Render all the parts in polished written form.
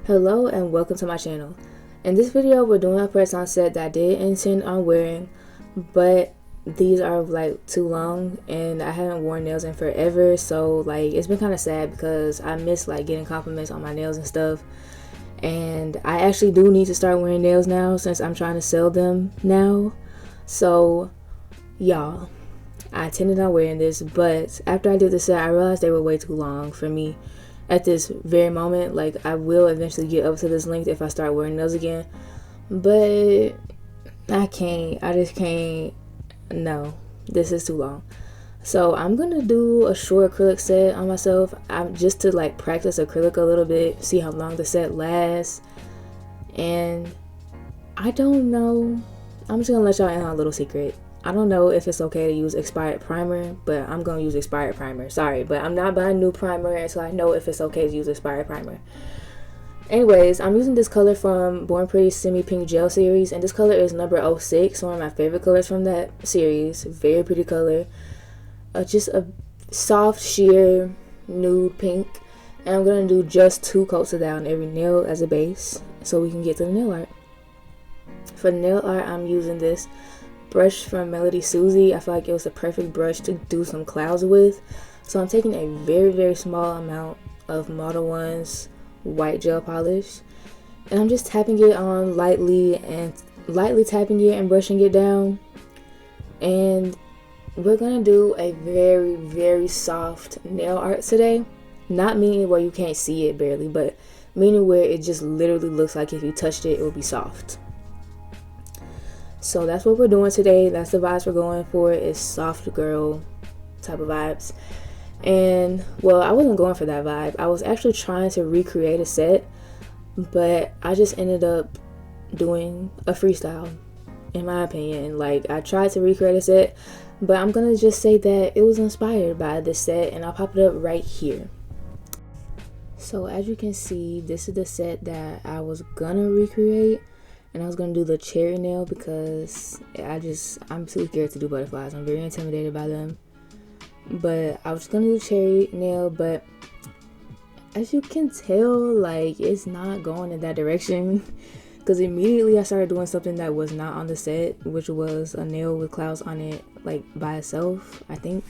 Hello and welcome to my channel. In this video we're doing a press-on set that I did intend on wearing, but these are like too long and I haven't worn nails in forever, so like it's been kind of sad because I miss like getting compliments on my nails and stuff. And I actually do need to start wearing nails now since I'm trying to sell them now. So y'all, I intended on wearing this, but after I did the set I realized they were way too long for me at this very moment. Like I will eventually get up to this length if I start wearing nails again, but I just can't. No, this is too long. So I'm gonna do a short acrylic set on myself. I'm just to like practice acrylic a little bit, see how long the set lasts. And I don't know, I'm just gonna let y'all in on a little secret. I don't know if it's okay to use expired primer, but I'm gonna use expired primer. Sorry, but I'm not buying new primer until I know if it's okay to use expired primer. Anyways, I'm using this color from Born Pretty Semi Pink Gel series, and this color is number 06, one of my favorite colors from that series. Very pretty color. Just a soft, sheer, nude pink. And I'm gonna do just 2 coats of that on every nail as a base, so we can get to the nail art. For the nail art, I'm using this brush from Melody Susie. I feel like it was a perfect brush to do some clouds with. So I'm taking a very small amount of Model 1's white gel polish, and I'm just tapping it on lightly tapping it and brushing it down. And we're gonna do a very soft nail art today. Not meaning where you can't see it barely, but meaning where it just literally looks like if you touched it, it would be soft. So that's what we're doing today. That's the vibes we're going for, is soft girl type of vibes. And well, I wasn't going for that vibe. I was actually trying to recreate a set, but I just ended up doing a freestyle, in my opinion. Like, I tried to recreate a set, but I'm gonna just say that it was inspired by this set, and I'll pop it up right here. So as you can see, this is the set that I was gonna recreate. And I was gonna do the cherry nail because I'm too scared to do butterflies. I'm very intimidated by them. But I was gonna do cherry nail, but as you can tell, like, it's not going in that direction. Because immediately I started doing something that was not on the set, which was a nail with clouds on it, like by itself, I think.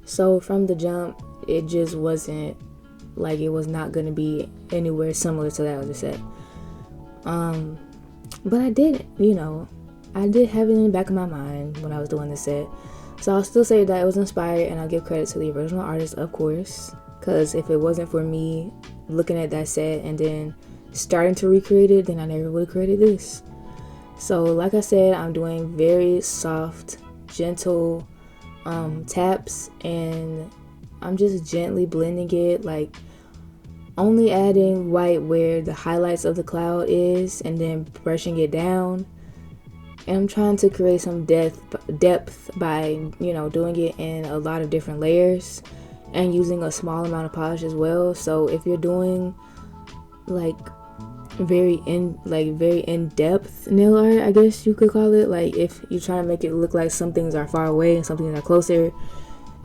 So from the jump, it just wasn't, like, it was not gonna be anywhere similar to that other set. But I did, I did have it in the back of my mind when I was doing this set. So I'll still say that it was inspired, and I'll give credit to the original artist, of course, because if it wasn't for me looking at that set and then starting to recreate it, then I never would have created this. So like I said, I'm doing very soft, gentle taps, and I'm just gently blending it, like only adding white where the highlights of the cloud is, and then brushing it down. And I'm trying to create some depth by, doing it in a lot of different layers and using a small amount of polish as well. So if you're doing like very in-depth nail art, I guess you could call it, like if you're trying to make it look like some things are far away and some things are closer,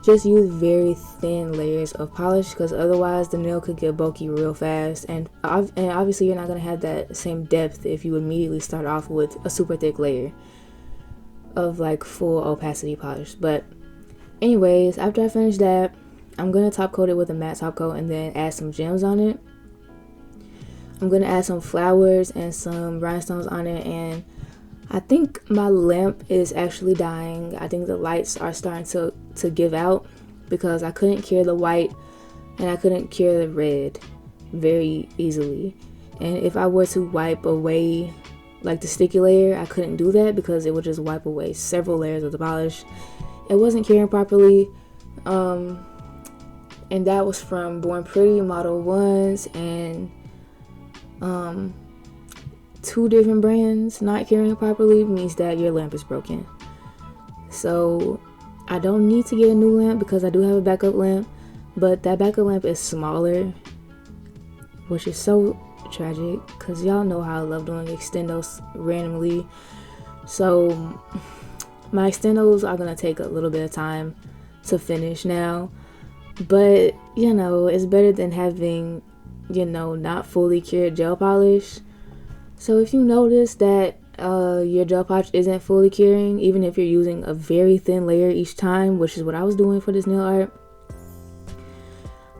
just use very thin layers of polish, because otherwise the nail could get bulky real fast, and obviously you're not going to have that same depth if you immediately start off with a super thick layer of like full opacity polish. But anyways, after I finish that, I'm going to top coat it with a matte top coat and then add some gems on it. I'm going to add some flowers and some rhinestones on it, and I think my lamp is actually dying. I think the lights are starting to give out because I couldn't cure the white and I couldn't cure the red very easily. And if I were to wipe away like the sticky layer, I couldn't do that because it would just wipe away several layers of the polish. It wasn't curing properly. And that was from Born Pretty Model 1's and 2 different brands. Not curing properly means that your lamp is broken. So I don't need to get a new lamp because I do have a backup lamp, but that backup lamp is smaller, which is so tragic because y'all know how I love doing extendos randomly. So my extendos are gonna take a little bit of time to finish now, but it's better than having not fully cured gel polish. So if you notice that your gel polish isn't fully curing, even if you're using a very thin layer each time, which is what I was doing for this nail art,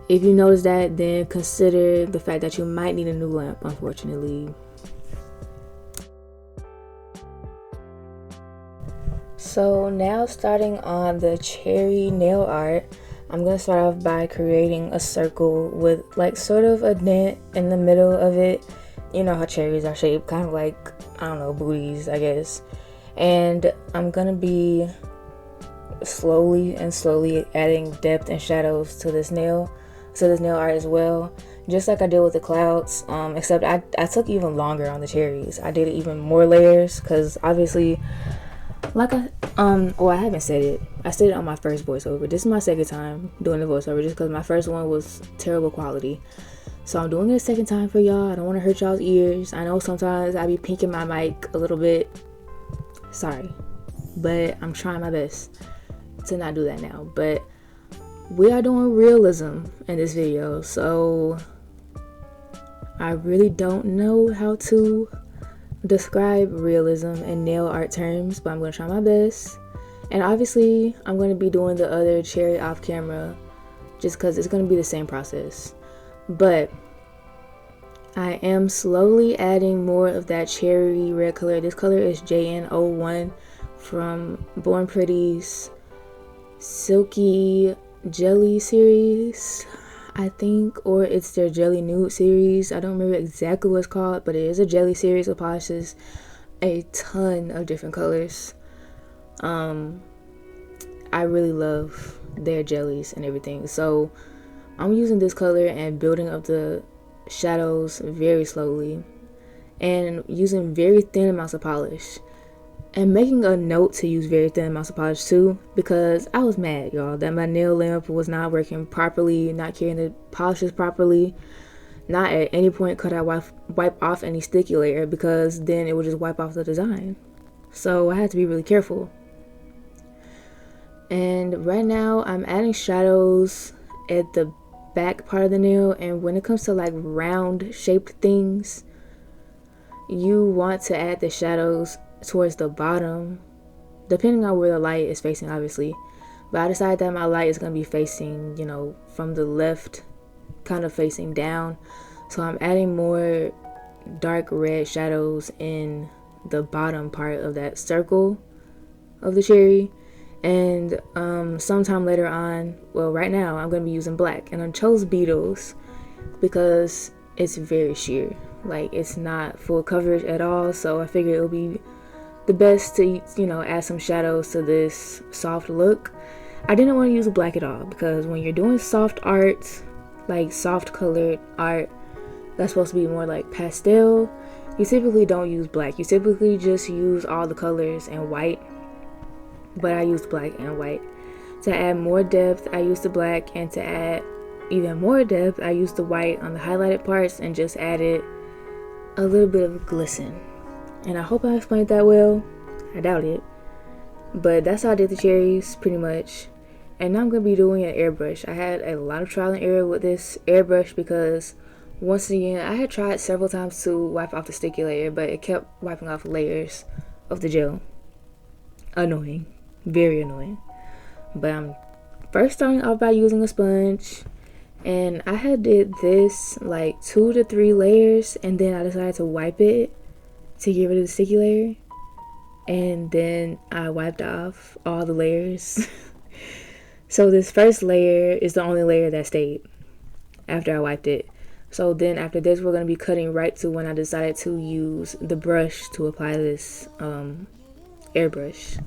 if you notice that, then consider the fact that you might need a new lamp, unfortunately. So now, starting on the cherry nail art, I'm going to start off by creating a circle with like sort of a dent in the middle of it. You know how cherries are shaped, kind of like, I don't know, booties, I guess. And I'm going to be slowly adding depth and shadows to this nail art as well, just like I did with the clouds, except I took even longer on the cherries. I did even more layers because obviously, like I haven't said it. I said it on my first voiceover. This is my second time doing the voiceover just because my first one was terrible quality. So I'm doing it a second time for y'all. I don't want to hurt y'all's ears. I know sometimes I be pinking my mic a little bit. Sorry. But I'm trying my best to not do that now. But we are doing realism in this video. So I really don't know how to describe realism in nail art terms, but I'm going to try my best. And obviously I'm going to be doing the other cherry off camera just because it's going to be the same process. But I am slowly adding more of that cherry red color. This color is JN01 from Born Pretty's Silky Jelly series, I think, or it's their Jelly Nude series. I don't remember exactly what it's called, but it is a jelly series that polishes a ton of different colors. I really love their jellies and everything. So I'm using this color and building up the shadows very slowly and using very thin amounts of polish. And making a note to use very thin amounts of polish too, because I was mad, y'all, that my nail lamp was not working properly, not carrying the polishes properly. Not at any point could I wipe off any sticky layer, because then it would just wipe off the design. So I had to be really careful. And right now I'm adding shadows at the back part of the nail, and when it comes to like round shaped things, you want to add the shadows towards the bottom, depending on where the light is facing, obviously. But I decided that my light is going to be facing, from the left, kind of facing down. So I'm adding more dark red shadows in the bottom part of that circle of the cherry. And sometime later on, well, right now I'm going to be using black, and I chose Beetles because it's very sheer, like it's not full coverage at all. So I figured it'll be the best to add some shadows to this soft look. I didn't want to use black at all, because when you're doing soft art, like soft colored art that's supposed to be more like pastel, you typically don't use black. You typically just use all the colors and white. But I used black and white. To add more depth, I used the black, and to add even more depth, I used the white on the highlighted parts and just added a little bit of glisten. And I hope I explained that well. I doubt it. But that's how I did the cherries, pretty much. And now I'm going to be doing an airbrush. I had a lot of trial and error with this airbrush because, once again, I had tried several times to wipe off the sticky layer, but it kept wiping off layers of the gel. Annoying. Very annoying. But I'm first starting off by using a sponge, and I had did this like 2 to 3 layers, and then I decided to wipe it to get rid of the sticky layer, and then I wiped off all the layers. So this first layer is the only layer that stayed after I wiped it. So then after this, we're going to be cutting right to when I decided to use the brush to apply this airbrush.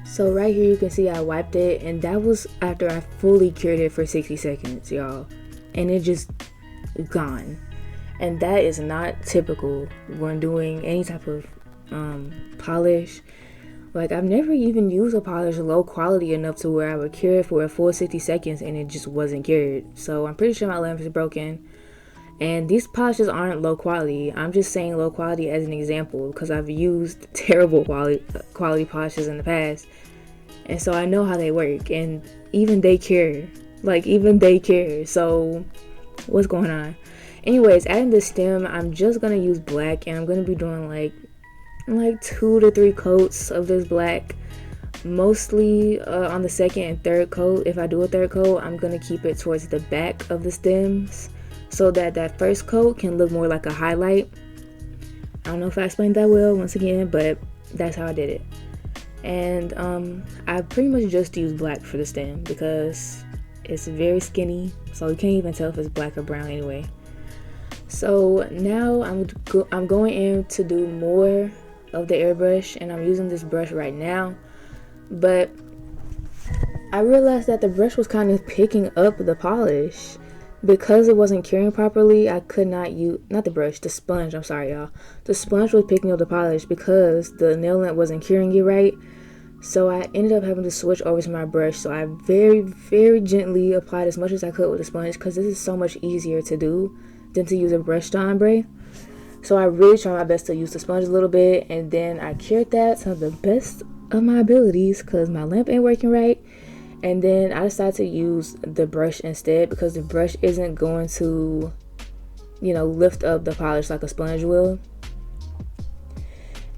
So right here you can see I wiped it, and that was after I fully cured it for 60 seconds, y'all. And it just gone. And that is not typical when doing any type of polish. Like, I've never even used a polish low quality enough to where I would cure it for a full 60 seconds and it just wasn't cured. So I'm pretty sure my lamp is broken. And these polishes aren't low quality. I'm just saying low quality as an example because I've used terrible quality polishes in the past. And so I know how they work. And even they cure. Like, even they care. So what's going on? Anyways, adding the stem, I'm just going to use black. And I'm going to be doing like 2 to 3 coats of this black, mostly on the second and third coat. If I do a third coat, I'm going to keep it towards the back of the stems so that that first coat can look more like a highlight. I don't know if I explained that well once again, but that's how I did it. And I pretty much just use black for the stem because it's very skinny, so you can't even tell if it's black or brown anyway. So now I'm going in to do more of the airbrush, and I'm using this brush right now, but I realized that the brush was kind of picking up the polish because it wasn't curing properly. I could not use, not the brush, the sponge, I'm sorry y'all, the sponge was picking up the polish because the nail lint wasn't curing it right. So I ended up having to switch over to my brush. So I very, very gently applied as much as I could with the sponge because this is so much easier to do than to use a brush to ombre. So I really tried my best to use the sponge a little bit, and then I cured that to the best of my abilities because my lamp ain't working right. And then I decided to use the brush instead because the brush isn't going to, lift up the polish like a sponge will.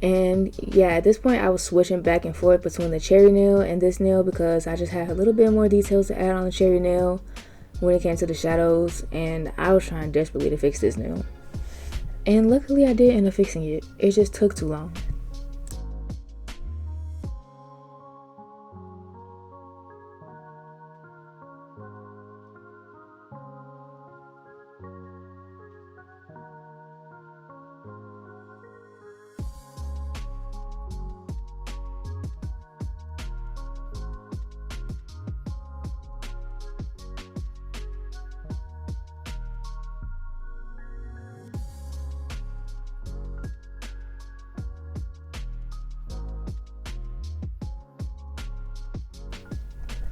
And yeah, at this point I was switching back and forth between the cherry nail and this nail because I just had a little bit more details to add on the cherry nail when it came to the shadows, and I was trying desperately to fix this nail. And luckily I did end up fixing it. It just took too long.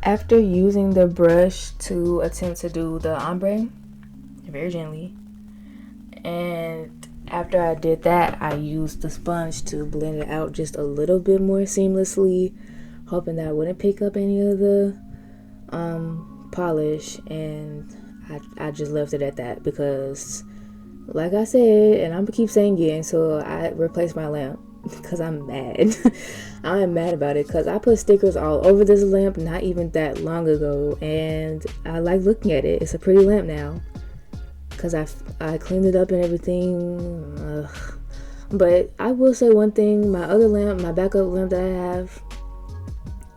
After using the brush to attempt to do the ombre, very gently, and after I did that, I used the sponge to blend it out just a little bit more seamlessly, hoping that I wouldn't pick up any of the polish, and I just left it at that because, like I said, and I'm gonna keep saying it until I replace my lamp because I'm mad. I am mad about it because I put stickers all over this lamp not even that long ago, and I like looking at it. It's a pretty lamp now because I cleaned it up and everything. But I will say one thing: my other lamp, my backup lamp that I have,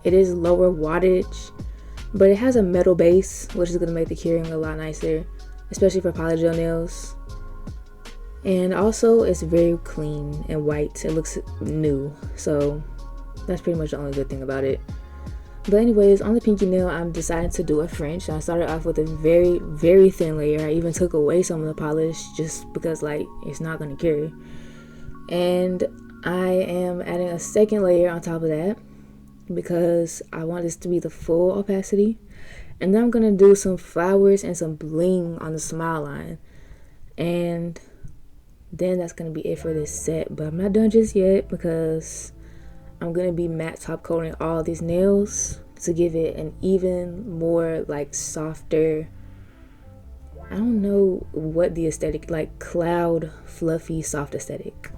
it is lower wattage, but it has a metal base, which is gonna make the curing a lot nicer, especially for polygel nails. And also it's very clean and white. It looks new, so that's pretty much the only good thing about it. But anyways, on the pinky nail, I'm deciding to do a French. I started off with a very, very thin layer. I even took away some of the polish just because it's not going to cure. And I am adding a second layer on top of that because I want this to be the full opacity. And then I'm going to do some flowers and some bling on the smile line. And then that's going to be it for this set. But I'm not done just yet because I'm going to be matte top coating all these nails to give it an even more softer, I don't know what the aesthetic, cloud, fluffy, soft aesthetic.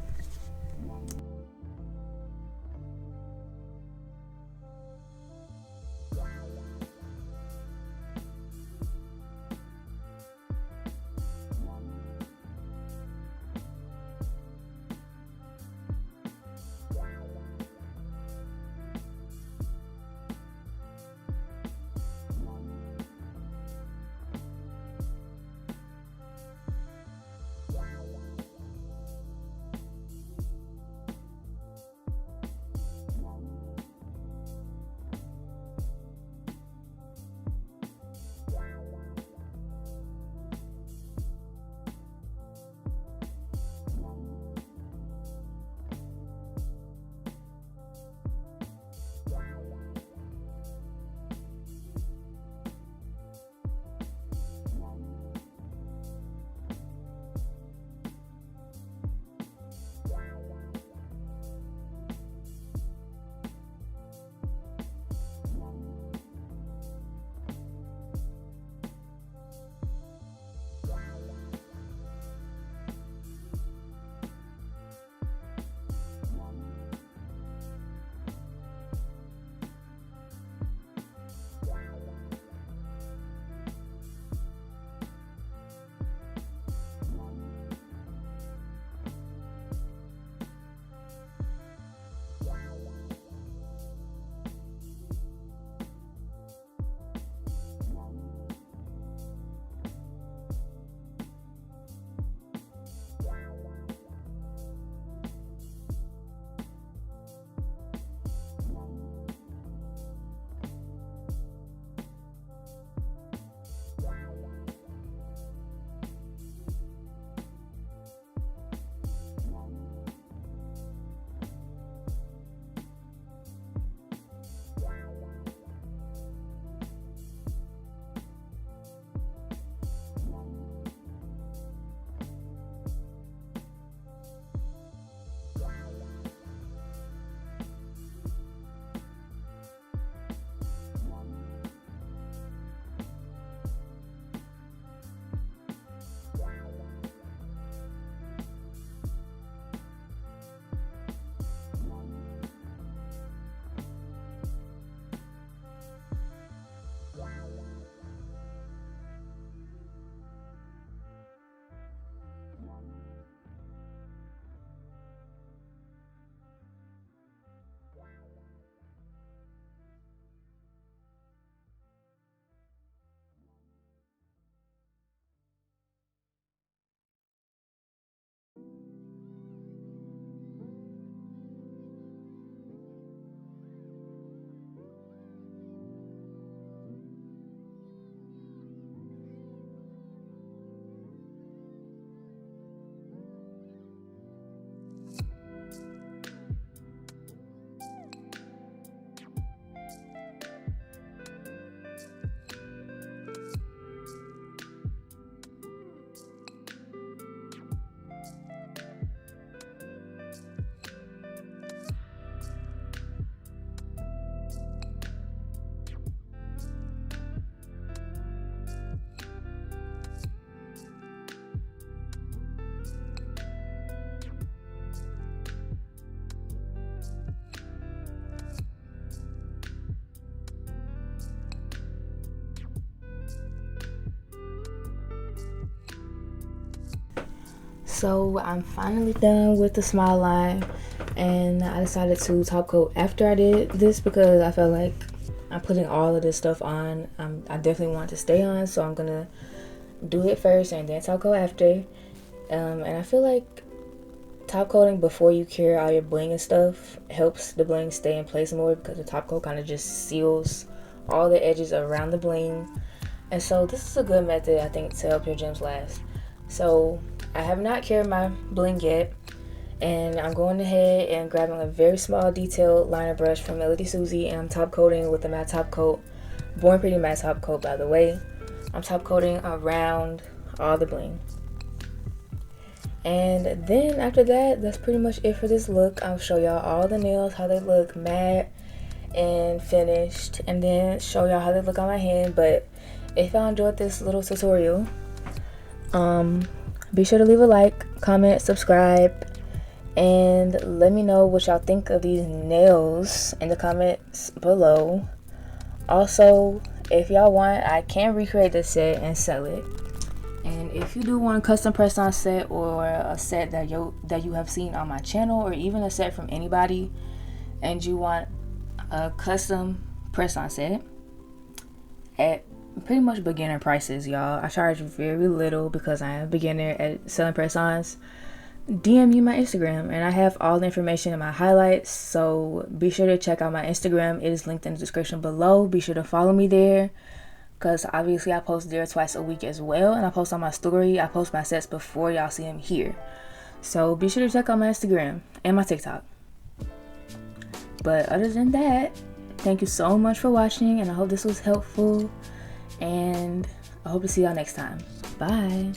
So I'm finally done with the smile line, and I decided to top coat after I did this because I felt like I'm putting all of this stuff on. I definitely want to stay on, so I'm gonna do it first and then top coat after. And I feel like top coating before you cure all your bling and stuff helps the bling stay in place more because the top coat kind of just seals all the edges around the bling. And so this is a good method, I think, to help your gems last. So I have not cured my bling yet, and I'm going ahead and grabbing a very small detailed liner brush from Melody Susie, and I'm top coating with the matte top coat, Born Pretty matte top coat, by the way. I'm top coating around all the bling. And then after that, that's pretty much it for this look. I'll show y'all all the nails, how they look matte and finished, and then show y'all how they look on my hand. But if y'all enjoyed this little tutorial, be sure to leave a like, comment, subscribe, and let me know what y'all think of these nails in the comments below. Also, if y'all want, I can recreate this set and sell it. And if you do want a custom press-on set, or a set that you have seen on my channel, or even a set from anybody, and you want a custom press-on set at pretty much beginner prices, y'all. I charge very little because I am a beginner at selling press-ons. DM me my Instagram, and I have all the information in my highlights, so be sure to check out my Instagram. It is linked in the description below. Be sure to follow me there, because obviously I post there twice a week as well, and I post on my story. I post my sets before y'all see them here, so be sure to check out my Instagram and my TikTok. But other than that, thank you so much for watching, and I hope this was helpful, and I hope to see y'all next time. Bye.